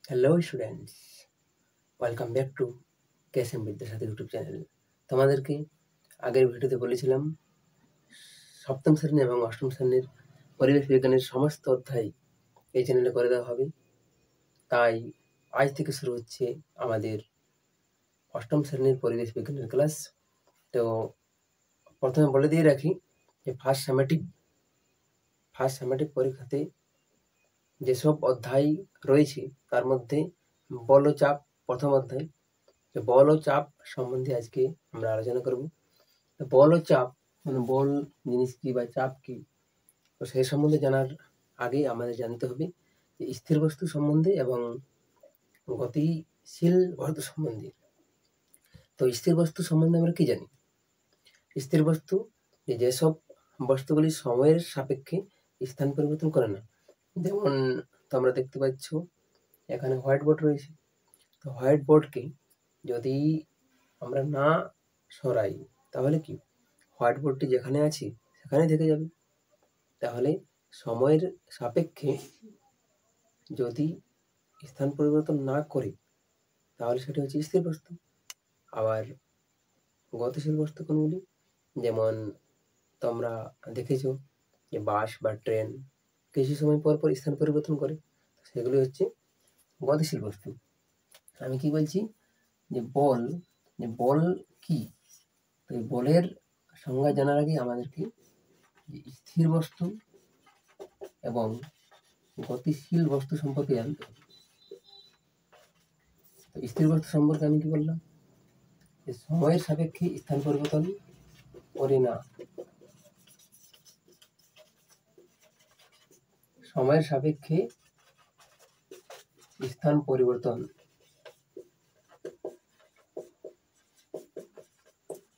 Hello students, welcome back to KSM Vidyasathi YouTube channel. তোমাদেরকে আগের ভিডিওতে বলেছিলাম সপ্তম শ্রেণী এবং অষ্টম শ্রেণীর পরিবেশ বিজ্ঞানের সমস্ত অধ্যায় এই চ্যানেলে করে দেওয়া হবে। তাই আজ থেকে শুরু হচ্ছে আমাদের অষ্টম শ্রেণীর পরিবেশ বিজ্ঞানের ক্লাস। তো প্রথমে বলে দিয়ে রাখি যে ফার্স্ট সামেটিক পরীক্ষাতে যেসব অধ্যায় রয়েছে তার মধ্যে বল ও চাপ প্রথম অধ্যায়। বল ও চাপ সম্বন্ধে আজকে আমরা আলোচনা করব। বল ও চাপ মানে বল জিনিস কি বা চাপ কি, তো সেই সম্বন্ধে জানার আগে আমাদের জানতে হবে যে স্থির বস্তু সম্বন্ধে এবং গতিশীল বস্তু সম্বন্ধে। তো স্থির বস্তু সম্বন্ধে আমরা কি জানি? স্থির বস্তু যেসব বস্তুগুলি সময়ের সাপেক্ষে স্থান পরিবর্তন করে না। যেমন তোমরা দেখতে পাচ্ছ এখানে হোয়াইট বোর্ড রয়েছে। তো হোয়াইট বোর্ডকে যদি আমরা না সরাই তাহলে কি হোয়াইট বোর্ডটি যেখানে আছে সেখানে থেকে যাবে। তাহলে সময়ের সাপেক্ষে যদি স্থান পরিবর্তন না করে তাহলে সেটা হচ্ছে স্থির বস্তু। আবার গতিশীল বস্তু কোনগুলি? যেমন তোমরা দেখেছো যে বাস বা ট্রেন কিছু সময় পর পর স্থান পরিবর্তন করে, সেগুলি হচ্ছে গতিশীল বস্তু। আমি কি বলছি যে বল কি? তো এই বলের সংজ্ঞা জানার আগে আমাদেরকে স্থির বস্তু এবং গতিশীল বস্তু সম্পর্কে জানতে হবে। তো স্থির বস্তু সম্পর্কে আমি কি বললাম যে সময়ের সাপেক্ষে স্থান পরিবর্তন করে না। সময়ের সাপেক্ষে স্থান পরিবর্তন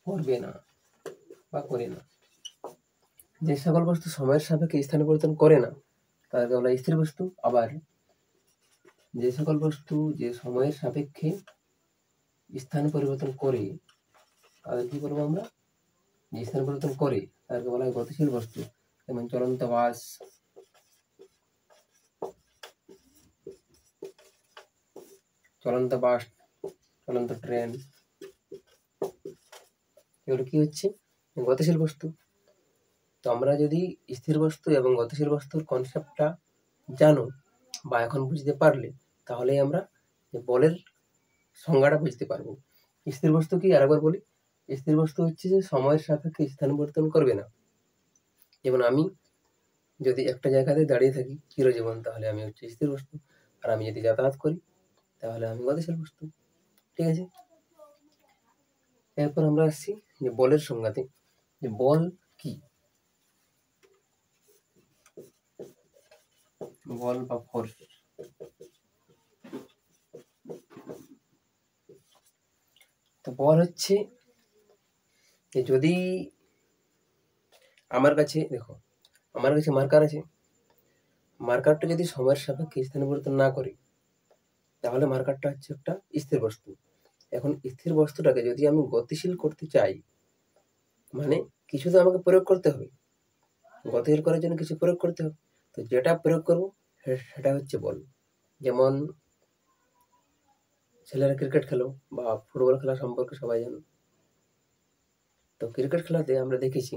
করবে না বা করে না। যে সকল বস্তু সময়ের সাপেক্ষে স্থান পরিবর্তন করে না তাদেরকে বলা হয় স্থির বস্তু। আবার যে সকল বস্তু যে সময়ের সাপেক্ষে স্থান পরিবর্তন করে তাদের কি বলবো আমরা? যে স্থান পরিবর্তন করে তাদেরকে বলা হয় গতিশীল বস্তু। যেমন চলন্ত বাস, চলন্ত ট্রেন, এগুলো কি হচ্ছে? গতিশীল বস্তু। তো আমরা যদি স্থির বস্তু এবং গতিশীল বস্তুর কনসেপ্টটা জানো বা এখন বুঝতে পারলে তাহলেই আমরা বলের সংজ্ঞাটা বুঝতে পারবো। স্থির বস্তু কি আরেকবার বলি। স্থির বস্তু হচ্ছে যে সময়ের সাপেক্ষে স্থান পরিবর্তন করবে না। যেমন আমি যদি একটা জায়গাতে দাঁড়িয়ে থাকি চিরজীবন তাহলে আমি হচ্ছে স্থির বস্তু, আর আমি যদি যাতায়াত করি তাহলে আমি গতিশীল বস্তু। ঠিক আছে, এরপর আমরা আসছি যে বলের সংজ্ঞাতে। যে বল কি? বল বা ফোর্স। তো বল হচ্ছে যে যদি আমার কাছে মার্কার আছে, মার্কারটা যদি সময়ের সাপেক্ষে স্থান পরিবর্তন না করে তাহলে মার্কারটা হচ্ছে একটা স্থির বস্তু। এখন স্থির বস্তুটাকে যদি আমি গতিশীল করতে চাই মানে কিছু তো আমাকে প্রয়োগ করতে হবে, গতিশীল করার জন্য কিছু প্রয়োগ করতে হবে। তো যেটা প্রয়োগ করবো সেটা হচ্ছে বল। যেমন ছেলেরা ক্রিকেট খেলো বা ফুটবল খেলা সম্পর্কে সবাই জানো। তো ক্রিকেট খেলাতে আমরা দেখেছি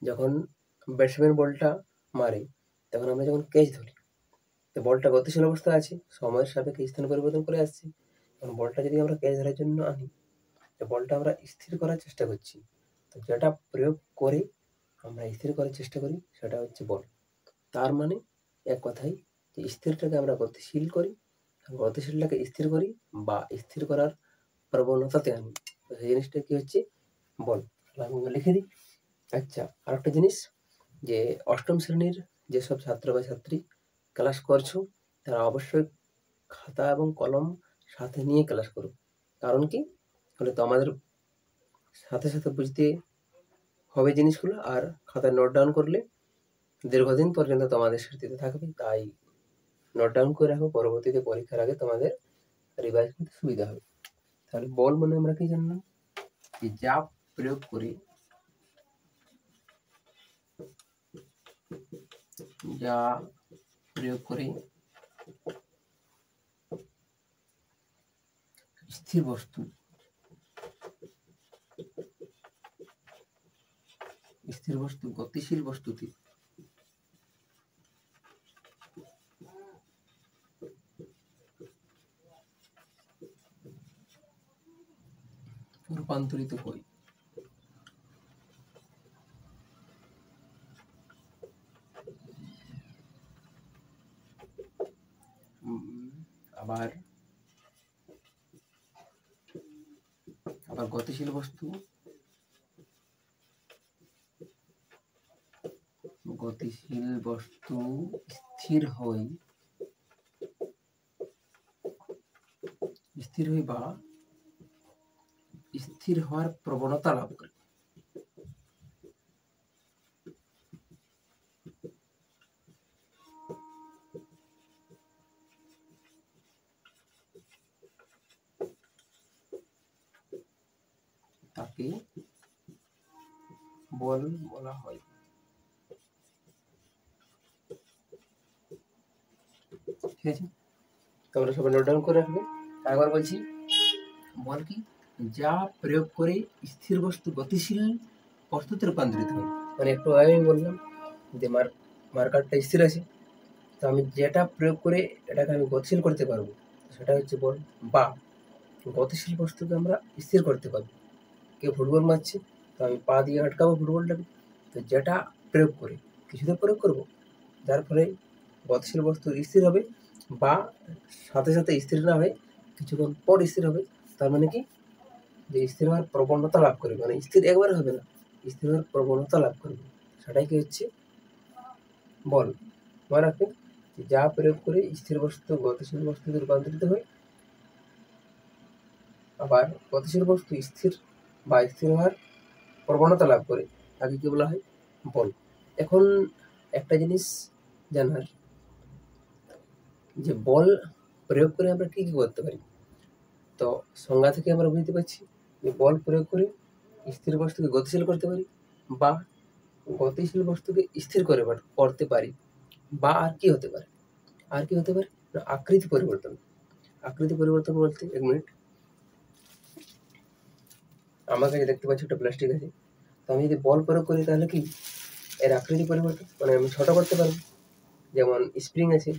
যখন ব্যাটসম্যান বলটা মারে তখন আমরা যখন ক্যাচ ধরি তো বলটা গতিশীল অবস্থায় আছে, সময়ের সাপেক্ষে স্থান পরিবর্তন করে আসছে। এখন বলটা যদি আমরা ক্যাচ ধরার জন্য আনি তো বলটা আমরা স্থির করার চেষ্টা করছি। তো যেটা প্রয়োগ করে আমরা স্থির করার চেষ্টা করি সেটা হচ্ছে বল। তার মানে এক কথায় যে স্থিরটাকে আমরা গতিশীল করি, গতিশীলটাকে স্থির করি বা স্থির করার প্রবণতাতে আনি, তো সেই জিনিসটা কি হচ্ছে? বল। আমি লিখে দিই। আচ্ছা, আর একটা জিনিস যে অষ্টম শ্রেণীর যেসব ছাত্র বা ছাত্রী ক্লাস করছো তারা অবশ্যই খাতা এবং কলম সাথে নিয়ে ক্লাস করো। কারণ কি হলে তো আমাদের সাথে সাথে বুঝতে হবে জিনিসগুলো, আর খাতায় নোট ডাউন করলে দীর্ঘদিন পর্যন্ত তোমাদের স্মৃতিতে থাকবে। তাই নোট ডাউন করে রাখো, পরবর্তীতে পরীক্ষার আগে তোমাদের রিভাইজ করতে সুবিধা হবে। তাহলে বল মানে আমরা কি জানলাম যে যা প্রয়োগ করে স্থির বস্তু, স্থির বস্তু গতিশীল বস্তুতে রূপান্তরিত হয়। আবার গতিশীল বস্তু স্থির হয় বা স্থির হওয়ার প্রবণতা লাভ করে। তাকে বল বলা হয়। ঠিক আছে, তোমরা সবাই নোট ডাউন করে রাখবে। আরেকবার বলছি, বল কি? যা প্রয়োগ করে স্থির বস্তু গতিশীল বস্তুতে রূপান্তরিত হয়। মানে একটু আগে আমি বললাম যে মার্কারটা স্থির আছে, তো আমি যেটা প্রয়োগ করে এটাকে আমি গতিশীল করতে পারবো সেটা হচ্ছে বল। বা গতিশীল বস্তুকে আমরা স্থির করতে পারবো। কেউ ফুটবল মারছে, তো আমি পা দিয়ে আটকাবো ফুটবলটাকে, তো যেটা প্রয়োগ করে কিছুতে প্রয়োগ করবো যার ফলে গতিশীল বস্তু স্থির হবে, বা সাথে সাথে স্থির না হয়ে কিছুক্ষণ পর স্থির হবে। তার মানে কি, যে স্থির হওয়ার প্রবণতা লাভ করবে, মানে স্থির একবারে হবে না, স্থির হওয়ার প্রবণতা লাভ করবে, সেটাই কি হচ্ছে বল। মনে রাখবে, যা প্রয়োগ করে স্থির বস্তু গতিশীল বস্তুতে রূপান্তরিত হয়, আবার গতিশীল বস্তু স্থির বা স্থির হওয়ার প্রবণতা লাভ করে, তাকে কি বলা হয়? বল। এখন একটা জিনিস জানার, যে বল প্রয়োগ করে আমরা কি কি করতে পারি। তো সংজ্ঞা থেকে আমরা বুঝতে পারছি যে বল প্রয়োগ করে স্থির বস্তুকে গতিশীল করতে পারি, বা গতিশীল বস্তুকে স্থির করতে পারি, বা আর কি হতে পারে? না, আকৃতি পরিবর্তন। আকৃতি পরিবর্তন বলতে, এক মিনিট, আমার কাছে দেখতে পাচ্ছি একটা প্লাস্টিক আছে, তো আমি যদি বল প্রয়োগ করি তাহলে কি এর আকৃতি পরিবর্তন, মানে আমি ছোট করতে পারবো। যেমন স্প্রিং আছে,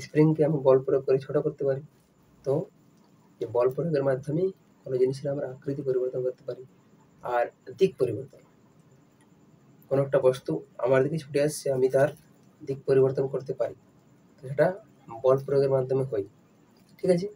স্প্রিংকে আমি বল প্রয়োগ করে ছোট করতে পারি। তো এই বল প্রয়োগের মাধ্যমে কোনো জিনিসের আমরা আকৃতি পরিবর্তন করতে পারি। আর দিক পরিবর্তন, কোনো একটা বস্তু আমার দিকে ছুটে আসছে, আমি তার দিক পরিবর্তন করতে পারি, তো সেটা বল প্রয়োগের মাধ্যমে হয়। ঠিক আছে।